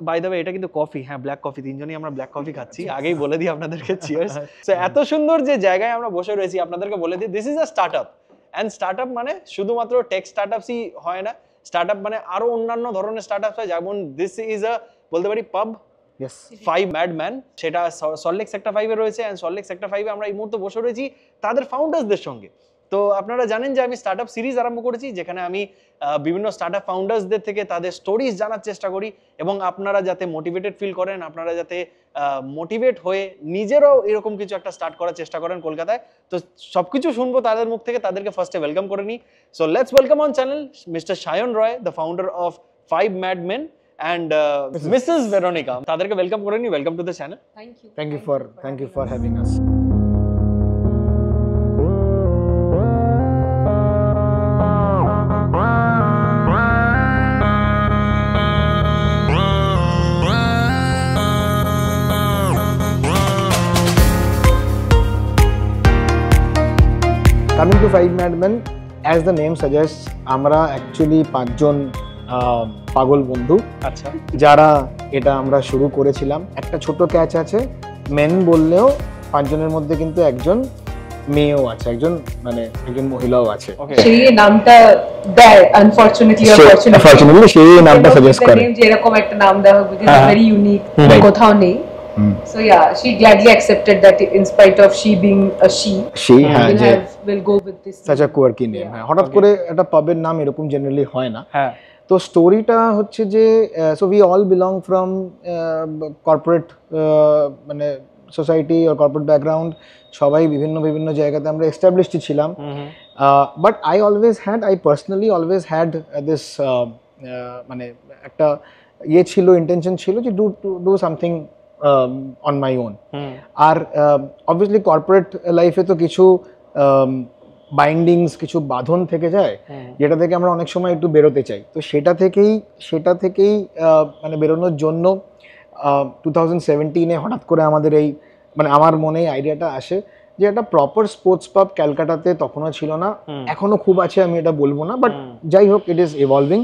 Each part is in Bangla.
বাই দ্য ওয়ে এটা কিন্তু কফি, হ্যাঁ ব্ল্যাক কফি, তিনজনই আমরা ব্ল্যাক কফি খাচ্ছি, আগেই বলে দিই আপনাদেরকে চিয়ার্স। সো এত সুন্দর যে জায়গায় আমরা বসে রয়েছি আপনাদেরকে বলে দিই this is a startup, and startup মানে শুধুমাত্র টেক স্টার্টআপসই হয় না, স্টার্টআপ মানে আরো অন্যান্য ধরনের স্টার্টআপস হয়, যেমন দিস ইজ আ বলতে পারি পাব, ইয়েস 5 ম্যাডম্যান, সেটা সল্টলেক সেক্টর 5 এ রয়েছে, এন্ড সল্টলেক সেক্টর 5 এ আমরা এই মুহূর্তে বসে রয়েছি তাদের ফাউন্ডার্সদের সঙ্গে। তো আপনারা জানেন যে আমি স্টার্টআপ সিরিজ আরম্ভ করেছি, যেখানে আমি বিভিন্ন স্টার্টআপ ফাউন্ডার্সদের থেকে তাদের স্টোরিজ জানার চেষ্টা করি, এবং আপনারা যাতে মোটিভেটেড ফিল করেন, আপনারা যাতে মোটিভেট হয়ে নিজেরাও এরকম কিছু একটা স্টার্ট করার চেষ্টা করেন কলকাতায়। তো সবকিছু শুনবো তাদের মুখ থেকে, তাদেরকে ফার্স্টে ওয়েলকাম করে নিই। So let's welcome on channel mister Sayan Roy, the founder of 5 ম্যাডমেন, and Mrs. Veronica. তাদেরকে ওয়েলকাম করে নি, welcome to the channel. Thank you for having us. Coming to 5 Madmen, as the name suggests, আমরা actually 5 জন পাগল বন্ধু, আচ্ছা, যারা এটা আমরা শুরু করেছিলাম। একটা ছোট ক্যাচ আছে, মেন বললেও 5 জনের মধ্যে কিন্তু একজন মেয়েও আছে, একজন মহিলাও আছে। সেই নামটা দেয় আনফরচুনেটলি সেই নামটা সাজেস্ট করে, যে এরকম একটা নাম দেওয়া হবে, বিকজ ভেরি ইউনিক, কোথাও নেই। So yeah, she gladly accepted that in spite of she being a she will go with this such a quirky name. হঠাৎ করে একটা পাবের নাম এরকম জেনারেলি হয় না। হ্যাঁ, তো স্টোরিটা হচ্ছে যে so we all belong from corporate মানে সোসাইটি আর কর্পোরেট ব্যাকগ্রাউন্ড, সবাই বিভিন্ন জায়গাতে আমরা এস্টাবলিশড ছিলাম। But I personally always had this মানে একটা ছিল, ইন্টেনশন ছিল যে do something on my own. আর অবভিয়াসলি কর্পোরেট লাইফে তো কিছু বাইন্ডিংস, কিছু বাঁধন থেকে যায়, যেটা থেকে আমরা অনেক সময় একটু বেরোতে চাই। তো সেটা থেকেই মানে বেরোনোর জন্য 2017-এ হঠাৎ করে আমাদের এই আমার মনে আইডিয়াটা আসে যে একটা প্রপার স্পোর্টস পাব ক্যালকাটাতে তখনও ছিল না, এখনো খুব আছে আমি এটা বলবো না, বাট যাই হোক ইট ইজ ইভলভিং।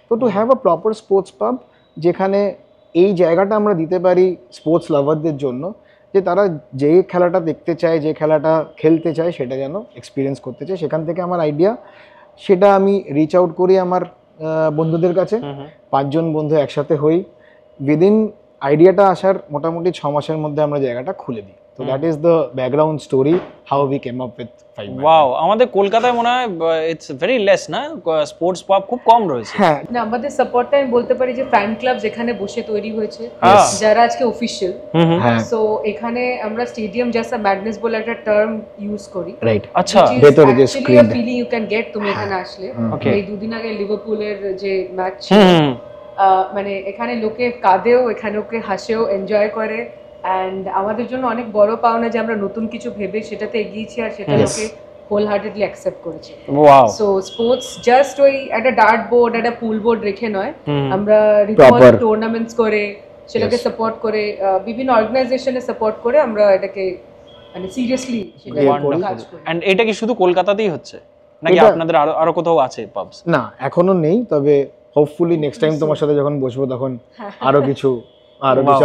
তো to have a proper sports পাব, যেখানে এই জায়গাটা আমরা দিতে পারি স্পোর্টস লাভারদের জন্য, যে তারা যে খেলাটা দেখতে চায়, যে খেলাটা খেলতে চায়, সেটা যেন এক্সপিরিয়েন্স করতে চায়। সেখান থেকে আমার আইডিয়া, সেটা আমি রিচ আউট করি আমার বন্ধুদের কাছে। 5 জন বন্ধু একসাথে হই, উইদিন আইডিয়াটা আসার মোটামুটি 6 মাসের মধ্যে আমরা জায়গাটা খুলে দিই। তো that is the background story how we came up with 5 Madmen. Wow, আমাদের কলকাতায় মনে হয় ইটস ভেরি লেস না, স্পোর্টস পাব খুব কম রয়েছে। হ্যাঁ, না, আমাদের সাপোর্টটা আমি বলতে পারি যে ফ্যান ক্লাব যেখানে বসে তৈরি হয়েছে, যারা আজকে অফিশিয়াল। সো এখানে আমরা স্টেডিয়াম জাসা ম্যাডনেস বলে একটা টার্ম ইউজ করি, রাইট? আচ্ছা, ভেতরে যে screen feeling you can get তুমি এখানে আসলে। এই দুদিন আগে লিভারপুলের যে ম্যাচ, মানে এখানে লোকে কাঁদেও, এখানে লোকে হাসেও, এনজয় করে। অ্যান্ড আমাদের জন্য অনেক বড় পাওনা যে আমরা নতুন কিছু ভেবে সেটাতে এগিয়েছি, আর সেটা লোকে হোল হার্টেডলি অ্যাকসেপ্ট করেছে। ওয়াও, সো স্পোর্টস জাস্ট ওই একটা ডার্ট বোর্ড, একটা পুল বোর্ড রেখে নয়, আমরা রিপোর্ট টুর্নামেন্টস করে সেটাকে সাপোর্ট করে, বিভিন্ন অর্গানাইজেশনে সাপোর্ট করে আমরা এটাকে মানে সিরিয়াসলি সেটা কাজ করি। এন্ড এটা কি শুধু কলকাতাতেই হচ্ছে নাকি আপনাদের আরো কোথাও আছে পাবস? না, এখনো নেই, তবে হোপফুলি নেক্সট টাইম তোমার সাথে যখন বসবো তখন আরো কিছু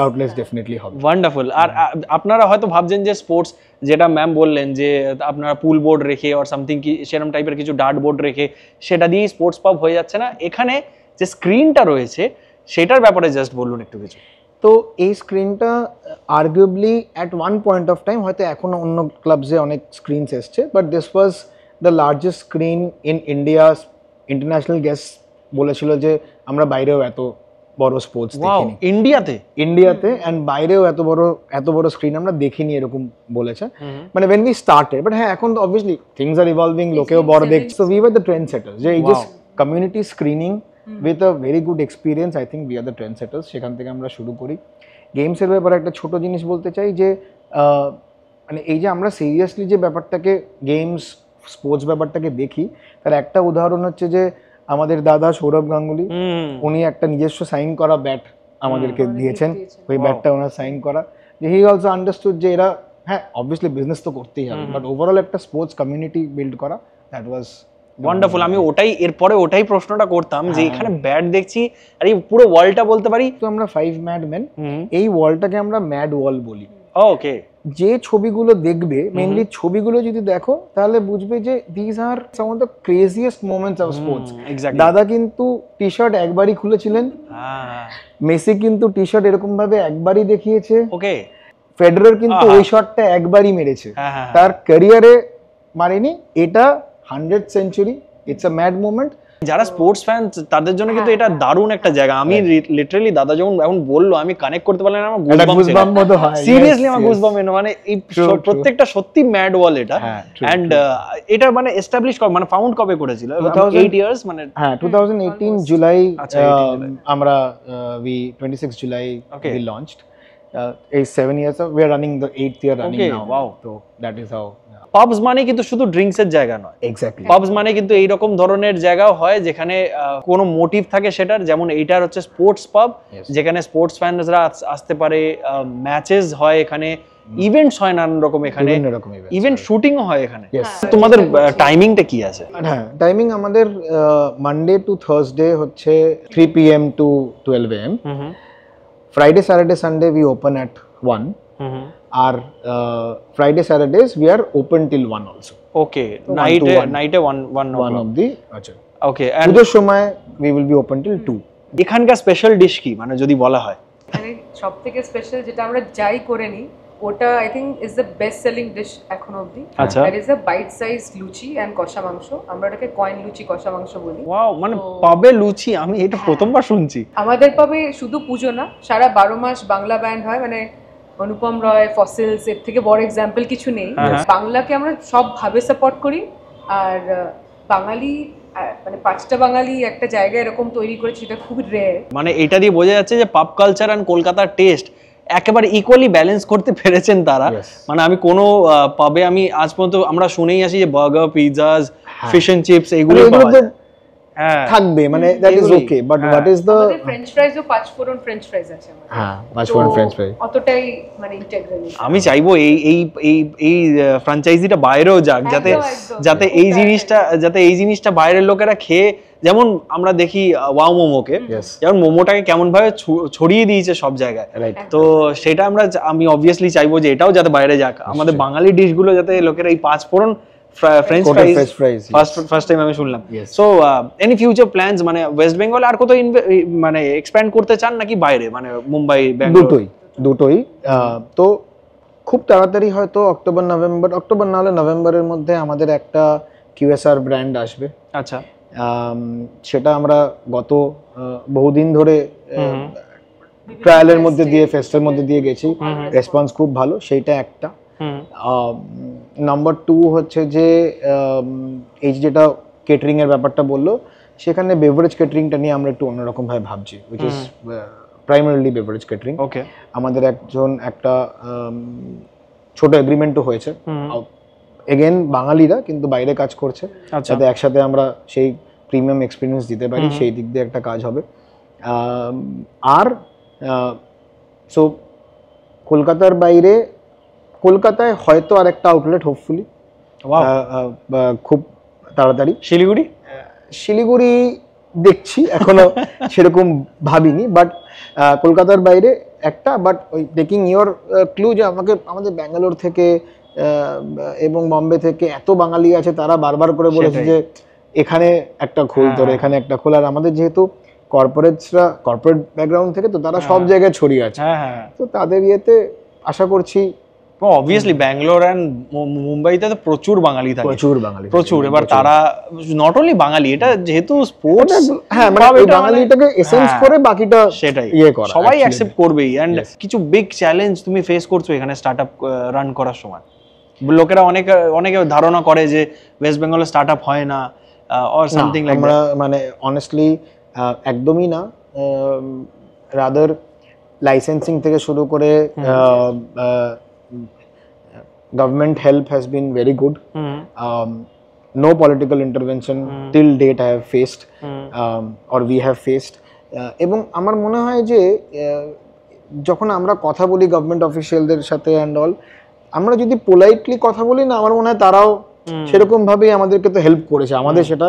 আউটলেটস ডেফিনেটলি হবে। ওয়ান্ডারফুল। আর আপনারা হয়তো ভাবছেন যে স্পোর্টস, যেটা ম্যাম বললেন যে আপনারা পুল বোর্ড রেখে অর সামথিং কি সেরকম টাইপের কিছু ডার্ট বোর্ড রেখে সেটা দিয়ে স্পোর্টস পাব হয়ে যাচ্ছে না। এখানে যে স্ক্রিনটা রয়েছে সেটার ব্যাপারে জাস্ট বলুন একটু কিছু। তো এই স্ক্রিনটা arguably at one point of time, হয়তো এখনো অন্য ক্লাবসে অনেক স্ক্রিনস এসছে, but this was the largest screen in India. International guest বলেছিল যে আমরা বাইরেও এত বড় স্পোর্টস দেখিনি, ইন্ডিয়াতে এন্ড বাইরেও এত বড় স্ক্রিন আমরা দেখিনি, এরকম বলেছে। মানে when we started, বাট হ্যাঁ এখন তো অবভিয়াসলি থিংস আর ইভলভিং, লোকেও বড় দেখছে। So we were the trend সেটার্স, যে এই যে community screening with a very good experience, I think we are the trend সেটার্স। সেখান থেকে আমরা শুরু করি। গেমসের ব্যাপারে একটা ছোট জিনিস বলতে চাই যে মানে এই যে আমরা সিরিয়াসলি যে ব্যাপারটাকে গেমস স্পোর্টস ব্যাপারটাকে দেখি, তার একটা উদাহরণ হচ্ছে যে আমাদের দাদা সৌরভ গাঙ্গুলি, উনি একটা নিজস্ব সাইন করা ব্যাট আমাদেরকে দিয়েছেন। ওই ব্যাটটা ওনার সাইন করা, যে হি অলসো আন্ডারস্টুড যে এরা, হ্যাঁ অবভিয়াসলি বিজনেস তো করতেই হবে, বাট ওভারঅল একটা স্পোর্টস কমিউনিটি বিল্ড করা, দ্যাট ওয়াজ ওয়ান্ডারফুল। আমি ওটাই প্রশ্নটা করতাম যে এখানে ব্যাট দেখছি আর এই পুরো ওয়ালটা বলতে পারি তো আমরা 5 ম্যাডম্যান, এই ওয়ালটাকে আমরা ম্যাড ওয়াল বলি। ওকে। যে ছবিগুলো দেখবে, মেইনলি ছবিগুলো যদি দেখো তাহলে বুঝবে যে this are some of the craziest moments of sports. দাদা কিন্তু টি শার্ট একবারই খুলেছিলেন, মেসি কিন্তু টি শার্ট এরকম ভাবে একবারই দেখিয়েছে, ওকে। ফেডারার কিন্তু ওই শটটা একবারই মেরেছে, তার ক্যারিয়ারে মারেনি। এটা 100th century, it's a mad moment. যারা স্পোর্টস ফ্যান তাদের জন্য কিন্তু এটা দারুণ একটা জায়গা। আমি লিটারালি দাদা যখন এখন বললো আমি কানেক্ট করতে পারলাম না, আমার গুজবাম্প মতো হয়, সিরিয়াসলি আমার গুজবাম্প এলো। মানে এই প্রত্যেকটা সত্যি ম্যাড ওয়াল এটা। এন্ড এটা মানে এস্টাবলিশ মানে ফাউন্ড কবে করেছিল? 8 ইয়ার্স মানে হ্যাঁ 2018 জুলাই আমরা 26 July we launched. 7 years we are running the 8th year running now. Wow. So that is how. পাবস মানে কিন্তু শুধু ড্রিঙ্কস এর জায়গা নয়। এক্স্যাক্টলি। পাবস মানে কিন্তু এইরকম ধরনের জায়গাও হয় যেখানে কোনো মোটিভ থাকে সেটার, যেমন এইটার হচ্ছে স্পোর্টস পাব, যেখানে স্পোর্টস ফ্যানরা আসতে পারে, ম্যাচেস হয় এখানে, ইভেন্টস হয় নানান রকম এখানে, ইভেন্ট শুটিংও হয় এখানে। তোমাদের টাইমিংটা কি আছে? হ্যাঁ, টাইমিং আমাদের মানডে টু থার্সডে হচ্ছে 3 PM to 12 AM. Friday, Saturday, Sunday we open at 1. R Friday, Saturdays we are open till 1 also. Okay, night 1 of the আচ্ছা। Okay, and পুজোর সময় we will be open till 2. এখানকার স্পেশাল ডিশ কি মানে যদি বলা হয়? মানে সবথেকে স্পেশাল যেটা আমরা যাই করে নি ওটা I think is the best selling dish এখন অবধি। আচ্ছা। That is a bite size luchi and kosha mangsho. আমরা এটাকে কয়েন লুচি কষা মাংস বলি। ওয়াও, মানে পাবে লুচি, আমি এটা প্রথমবার শুনছি। আমাদের পাবে শুধু পুজো না, সারা 12 মাস বাংলা ব্যান্ড হয়, মানে অনুপম রয়, ফসিলস, এর থেকে বড় এক্সাম্পল কিছু নেই। বাংলাকে আমরা সব ভাবে সাপোর্ট করি। আর বাঙালি মানে 5টা বাঙালি একটা জায়গা এরকম তৈরি করেছে, সেটা খুব রেয়ার। মানে এটা দিয়ে বোঝা যাচ্ছে যে পাব কালচার আর কলকাতার টেস্ট একেবারে ইকুয়ালি ব্যালেন্স করতে পেরেছেন তারা। মানে আমি কোনো পাবে আমি আজ পর্যন্ত আমরা শুনেই আসি যে burger, pizzas, fish and chips এগুলো থাকবে, মানে that is okay, but what is the french fries ও 5 ফোড়ন ফ্রেঞ্চ ফ্রাইজ আছে আমাদের। হ্যাঁ, 5 ফোড়ন ফ্রেঞ্চ ফ্রাই অতটাই মানে ইন্টিগ্রাল। আমি চাইবো এই ফ্র্যাঞ্চাইজিটা বাইরেও যাক, যাতে এই জিনিসটা বাইরের লোকেরা খেয়ে, যেমন আমরা দেখি ওয়াও মোমোকে, যেমন মোমোটাকে কেমন ভাবে ছড়িয়ে দিয়েছে সব জায়গায়, তো সেটা আমি অবভিয়াসলি চাইবো যে এটাও যাতে বাইরে যাক, আমাদের বাঙালি ডিশগুলো যাতে লোকেরা এই 5 ফোড়ন ফ্রেঞ্চ ফ্রাইজ ফার্স্ট টাইম আমি শুনলাম। সো এনি ফিউচার প্ল্যানস মানে ওয়েস্ট বেঙ্গল আর কোথাও মানে এক্সপ্যান্ড করতে চান নাকি বাইরে, মানে মুম্বাই, ব্যাঙ্গালোর? দুটোই। তো খুব তাড়াতাড়ি হয়তো অক্টোবর না হলে নভেম্বরের মধ্যে আমাদের একটা QSR ব্র্যান্ড আসবে। আচ্ছা। সেটা আমরা গত বহুদিন ধরে ট্রায়ালের মধ্যে দিয়ে, ফেস্টের মধ্যে দিয়ে গেছি, রেসপন্স খুব ভালো, সেইটা একটা। নাম্বার 2 হচ্ছে যে এই যেটা কেটারিং এর ব্যাপারটা বললো, সেখানে বেভারেজ কেটারিংটা নিয়ে আমরা একটু অন্যরকম ভাবে ভাবছি, which is primarily beverage catering. Okay. আমাদের একটা ছোট এগ্রিমেন্টও হয়েছে, এগেন বাঙালিরা কিন্তু বাইরে কাজ করছে, যাতে একসাথে আমরা সেই প্রিমিয়াম এক্সপিরিয়েন্স দিতে পারি, সেই দিক দিয়ে একটা কাজ হবে। আর সো কলকাতার বাইরে, কলকাতায় হয়তো আর একটা আউটলেট হোপফুলি খুব তাড়াতাড়ি। শিলিগুড়ি দেখছি, এখনো সেরকম ভাবিনি, বাট কলকাতার বাইরে একটা। বাট ওই টেকিং ইয়োর ক্লু যে আমাদের ব্যাঙ্গালোর থেকে এবং বম্বে থেকে এত বাঙালি আছে, তারা বারবার করে বলেছে যে এখানে একটা খোল, তোর এখানে একটা খোল। আর আমাদের যেহেতু কর্পোরেট ব্যাকগ্রাউন্ড থেকে, তো তারা সব জায়গায় ছড়িয়ে আছে, তো তাদের ইয়েতে আশা করছি। অবভিয়াসলি ব্যাঙ্গালোর এন্ড মুম্বাইতে তো প্রচুর বাঙালি থাকে, প্রচুর। এবার তারা নট অনলি বাঙালি, এটা যেহেতু স্পোর্টস, হ্যাঁ মানে ওই বাঙালিটাকে এসেন্স করে বাকিটা সেটাই ইয়ে করা, সবাই অ্যাকসেপ্ট করবেই। এন্ড কিছু বিগ চ্যালেঞ্জ তুমি ফেস করছো এখানে স্টার্টআপ রান করার সময়? লোকেরা অনেকে ধারণা করে যে ওয়েস্ট বেঙ্গলে স্টার্টআপ হয় না অর সামথিং লাইক দ্যাট। মানে অনেস্টলি একদমই না। রাদার লাইসেন্সিং থেকে শুরু করে government help has been very good. No political intervention till date I have faced, or we have faced. এবং আমার মনে হয় যে যখন আমরা কথা বলি গভর্নমেন্ট অফিসিয়ালদের সাথে অ্যান্ড অল, আমরা যদি পোলাইটলি কথা বলি না, আমার মনে হয় তারাও সেরকম ভাবেই আমাদেরকে তো হেল্প করেছে, আমাদের সেটা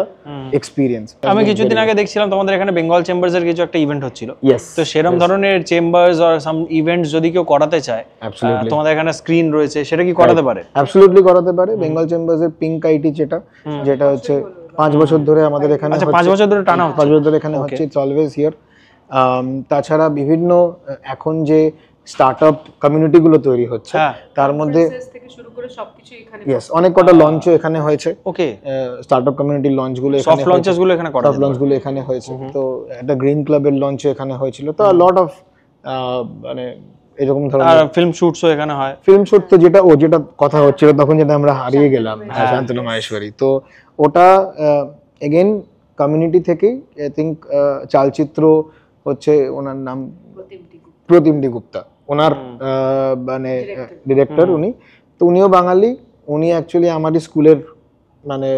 এক্সপিরিয়েন্স। আমি কিছুদিন আগে দেখছিলাম তোমাদের এখানে বেঙ্গল চেম্বার্স এর কিছু একটা ইভেন্ট হচ্ছিল, ইয়েস, তো সেরকম ধরনের চেম্বার্স অর সাম ইভেন্টস যদি কেউ করাতে চায়, অ্যাবসলিউটলি তোমাদের এখানে স্ক্রিন রয়েছে, সেটা কি করাতে পারে? অ্যাবসলিউটলি করাতে পারে। বেঙ্গল চেম্বার্স এর পিঙ্ক আইটি যেটা হচ্ছে 5 বছর ধরে আমাদের এখানে, আচ্ছা 5 বছর ধরে টানা 5 বছর ধরে এখানে হচ্ছে, ইটস অলওয়েজ হিয়ার। তাছাড়া বিভিন্ন এখন যে স্টার্টআপ কমিউনিটি গুলো তৈরি হচ্ছে, তার মধ্যে থেকে শুরু করে সবকিছু এখানে ইয়েস অনেক কটা লঞ্চও এখানে হয়েছে। ওকে, স্টার্টআপ কমিউনিটি লঞ্চ গুলো, সফট লঞ্চেস গুলো এখানে করা, সফট লঞ্চ গুলো এখানে হয়েছে। তো একটা গ্রিন ক্লাবের লঞ্চ এখানে হয়েছিল। তো লট অফ মানে এরকম ধরনের ফিল্ম শুটসও এখানে হয়। ফিল্ম শুট তো যেটা কথা হচ্ছিল তখন, যেটা আমরা হারিয়ে গেলাম, শান্তনু মাহেশ্বরী, তো ওটা এগেইন কমিউনিটি থেকেই। আই থিঙ্ক চালচিত্র হচ্ছে ওনার নাম প্রতিমডি গুপ্তা, ওনার মানে ডিরেক্টর উনি। তো উনিও বাঙালি, উনি অ্যাকচুয়ালি আমারই স্কুলের মানে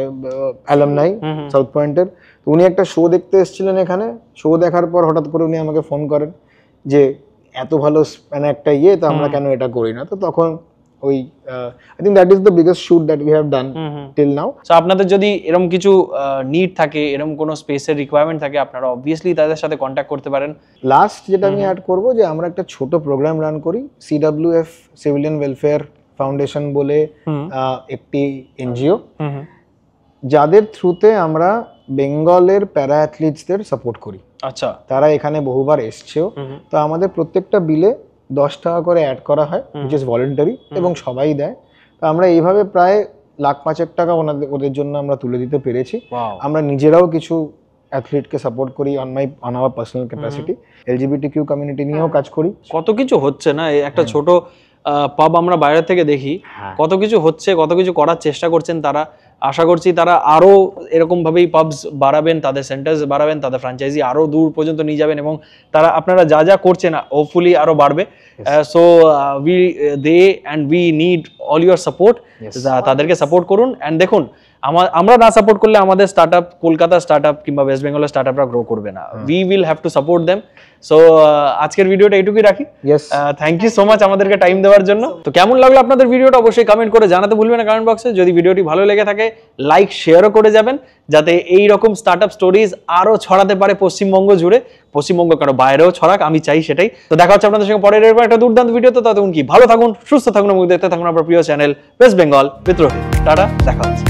অ্যালামনাই সাউথ পয়েন্টের। তো উনি একটা শো দেখতে এসেছিলেন এখানে, শো দেখার পর হঠাৎ করে উনি আমাকে ফোন করেন যে এত ভালো মানে একটা তো আমরা কেন এটা করি না। তো তখন ওই I think that is the biggest shoot that we have done till now. So আপনাদের যদি এরকম কিছু নিড থাকে, এরকম কোনো স্পেসের রিকোয়ারমেন্ট থাকে, আপনারা অবভিয়াসলি তাদের সাথে কন্ট্যাক্ট করতে পারেন। লাস্ট যেটা আমি অ্যাড করব, যে আমরা একটা ছোট প্রোগ্রাম রান করি, সিডব্লিউএফ সিভিলিয়ান ওয়েলফেয়ার ফাউন্ডেশন বলে একটি এনজিও, যাদের থ্রুতে আমরা বেঙ্গলের প্যারা অ্যাথলিটসদের সাপোর্ট করি। আচ্ছা, তারা এখানে বহুবার এসছেও। তো আমাদের প্রত্যেকটা বিলে 10 টাকা করে অ্যাড করা হয়, which is voluntary, এবং সবাই দেয়। তো আমরা এইভাবে প্রায় 1,05,000 টাকা ওদের জন্য আমরা তুলে দিতে পেরেছি। আমরা নিজেরাও কিছু অ্যাথলিটকে সাপোর্ট করি on our personal capacity. LGBTQ community নিয়েও কাজ করি। কত কিছু হচ্ছে না, একটা ছোট পাব আমরা বাইরে থেকে দেখি, কত কিছু হচ্ছে, কত কিছু করার চেষ্টা করছেন তারা। আশা করছি তারা আরো এরকম ভাবেই পাবস বাড়াবেন, তাদের সেন্টার্স বাড়াবেন, তাদের ফ্র্যাঞ্চাইজি আরো দূর পর্যন্ত নিয়ে যাবেন, এবং তারা আপনারা যা যা করছেন হোপফুলি আরো বাড়বে। So we need all your support. তাদেরকে সাপোর্ট করুন। অ্যান্ড দেখুন, আমরা না সাপোর্ট করলে আমাদের স্টার্টআপ, কলকাতা স্টার্টআপ কিংবা ওয়েস্ট বেঙ্গলের স্টার্টআপরা গ্রো করবে না। We will have to support them. So আজকের ভিডিওটা এইটুকুই রাখি। থ্যাংক ইউ সো মাচ আমাদেরকে টাইম দেওয়ার জন্য। তো কেমন লাগলো আপনাদের ভিডিওটা অবশ্যই কমেন্ট করে জানাতে ভুলবেন না কমেন্ট বক্সে। যদি ভিডিওটি ভালো লেগে থাকে লাইক শেয়ারও করে যাবেন, যাতে এই রকম স্টার্টআপ স্টোরিজ আরো ছড়াতে পারে পশ্চিমবঙ্গ জুড়ে, পশ্চিমবঙ্গ কারো বাইরেও ছড়াক, আমি চাই সেটাই। তো দেখা হচ্ছে আপনাদের সঙ্গে পরের এরকম একটা দুর্দান্ত ভিডিও। তো ততক্ষণ কি ভালো থাকুন, সুস্থ থাকুন এবং দেখতে থাকুন আপনার প্রিয় channel West Bengal with Rohit. Tata, দেখা হচ্ছে।